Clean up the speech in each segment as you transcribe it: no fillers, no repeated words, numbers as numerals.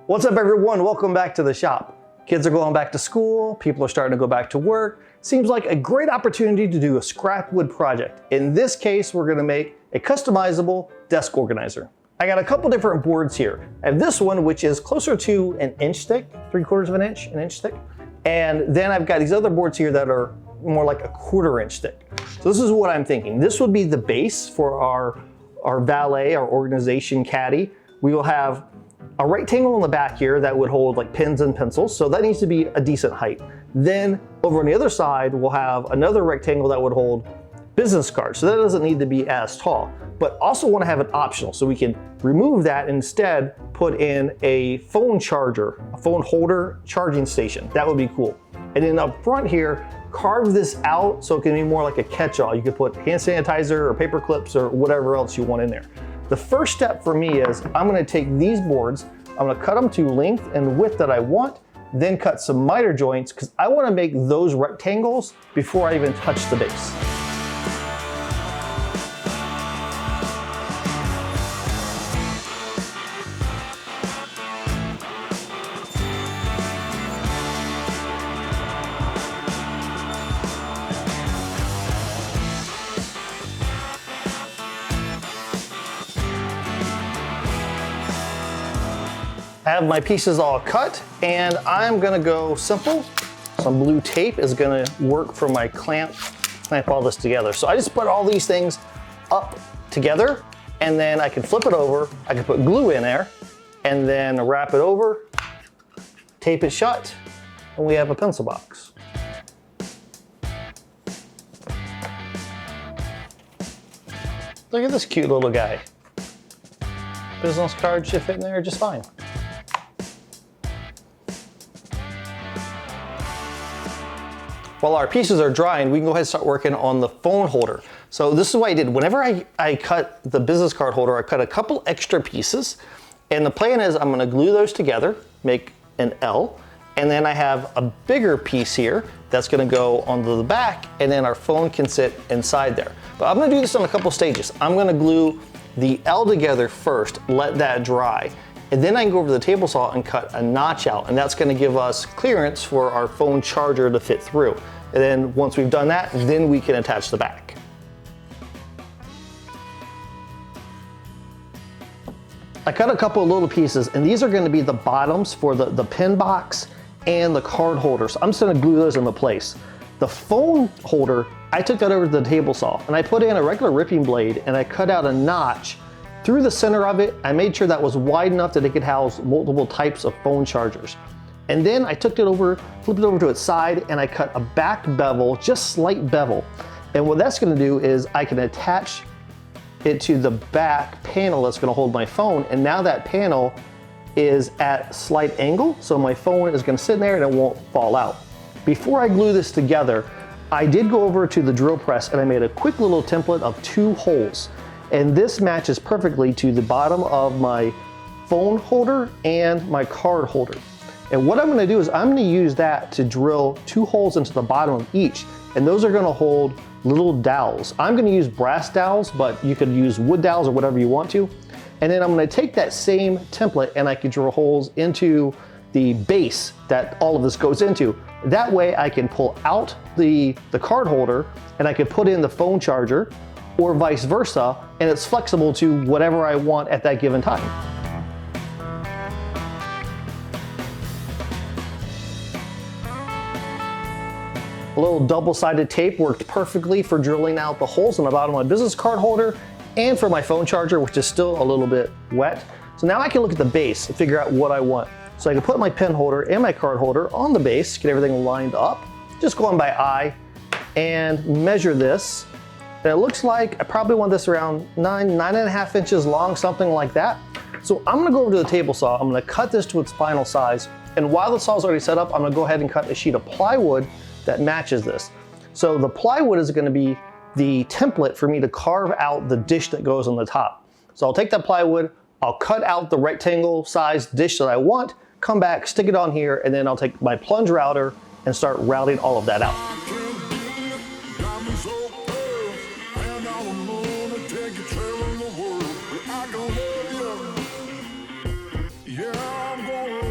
What's up everyone? Welcome back to the shop. Kids are going back to school, people are starting to go back to work. Seems like a great opportunity to do a scrap wood project. In this case, we're gonna make a customizable desk organizer. I got a couple different boards here. I have this one, which is closer to an inch thick, 3/4 of an inch thick. And then I've got these other boards here that are more like a 1/4 inch thick. So this is what I'm thinking. This would be the base for our valet, our organization caddy. We will have a rectangle in the back here that would hold like pens and pencils, so that needs to be a decent height. Then over on the other side, we'll have another rectangle that would hold business cards, so that doesn't need to be as tall, but also want to have it optional, so we can remove that and instead put in a phone charger, a phone holder charging station. That would be cool. And then up front here, carve this out so it can be more like a catch-all. You could put hand sanitizer or paper clips or whatever else you want in there. The first step for me is I'm gonna take these boards, I'm gonna cut them to length and width that I want, then cut some miter joints because I wanna make those rectangles before I even touch the base. I have my pieces all cut and I'm gonna go simple. Some blue tape is gonna work for my clamp all this together. So I just put all these things up together and then I can flip it over. I can put glue in there and then wrap it over, tape it shut, and we have a pencil box. Look at this cute little guy. Business card should fit in there just fine. While our pieces are drying, we can go ahead and start working on the phone holder. So this is what I did. Whenever I cut the business card holder, I cut a couple extra pieces. And the plan is I'm gonna glue those together, make an L. And then I have a bigger piece here that's gonna go onto the back, and then our phone can sit inside there. But I'm gonna do this in a couple stages. I'm gonna glue the L together first, let that dry. And then I can go over to the table saw and cut a notch out, and that's gonna give us clearance for our phone charger to fit through. And then once we've done that, then we can attach the back. I cut a couple of little pieces, and these are gonna be the bottoms for the pen box and the card holder. So I'm just gonna glue those into place. The phone holder, I took that over to the table saw, and I put in a regular ripping blade, and I cut out a notch through the center of it. I made sure that was wide enough that it could house multiple types of phone chargers. And then I took it over, flipped it over to its side, and I cut a back bevel, just slight bevel. And what that's gonna do is I can attach it to the back panel that's gonna hold my phone, and now that panel is at slight angle, so my phone is gonna sit in there and it won't fall out. Before I glue this together, I did go over to the drill press and I made a quick little template of 2 holes. And this matches perfectly to the bottom of my phone holder and my card holder. And what I'm gonna do is I'm gonna use that to drill 2 holes into the bottom of each, and those are gonna hold little dowels. I'm gonna use brass dowels, but you could use wood dowels or whatever you want to. And then I'm gonna take that same template and I can drill holes into the base that all of this goes into. That way I can pull out the card holder and I can put in the phone charger, or vice versa, and it's flexible to whatever I want at that given time. A little double-sided tape worked perfectly for drilling out the holes in the bottom of my business card holder and for my phone charger, which is still a little bit wet. So now I can look at the base and figure out what I want. So I can put my pen holder and my card holder on the base, get everything lined up, just going by eye, and measure this. And it looks like I probably want this around 9.5 inches long, something like that. So I'm gonna go over to the table saw, I'm gonna cut this to its final size, and while the saw's already set up, I'm gonna go ahead and cut a sheet of plywood that matches this. So the plywood is gonna be the template for me to carve out the dish that goes on the top. So I'll take that plywood, I'll cut out the rectangle sized dish that I want, come back, stick it on here, and then I'll take my plunge router and start routing all of that out. Yeah, I'm gonna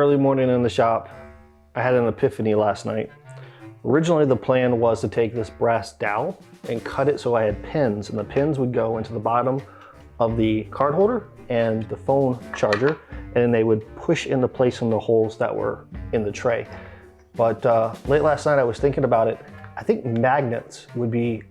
early morning in the shop. I had an epiphany last night. Originally, the plan was to take this brass dowel and cut it so I had pins, and the pins would go into the bottom of the card holder and the phone charger, and then they would push into place in the holes that were in the tray. But late last night I was thinking about it. I think magnets would be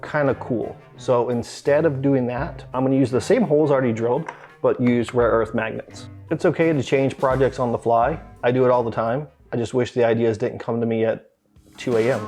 kind of cool. So instead of doing that, I'm gonna use the same holes already drilled, but use rare earth magnets. It's okay to change projects on the fly. I do it all the time. I just wish the ideas didn't come to me at 2 a.m.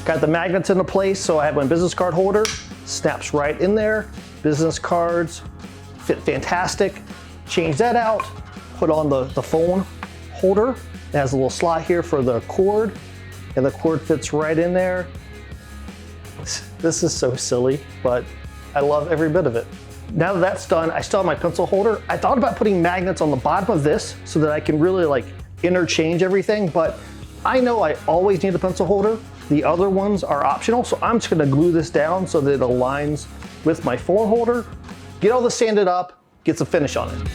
Got the magnets into place, so I have my business card holder, snaps right in there. Business cards fit fantastic. Change that out, put on the phone holder. It has a little slot here for the cord, and the cord fits right in there. This is so silly, but I love every bit of it. Now that that's done, I still have my pencil holder. I thought about putting magnets on the bottom of this so that I can really like interchange everything, but I know I always need a pencil holder. The other ones are optional, so I'm just gonna glue this down so that it aligns with my phone holder, get all this sanded up, get some finish on it.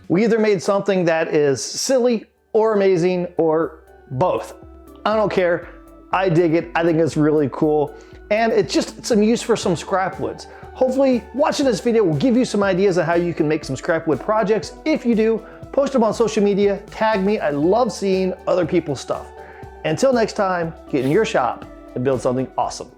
We either made something that is silly or amazing or both. I don't care. I dig it. I think it's really cool. And it's some use for some scrap woods. Hopefully watching this video will give you some ideas on how you can make some scrap wood projects. If you do, post them on social media, tag me. I love seeing other people's stuff. Until next time, get in your shop and build something awesome.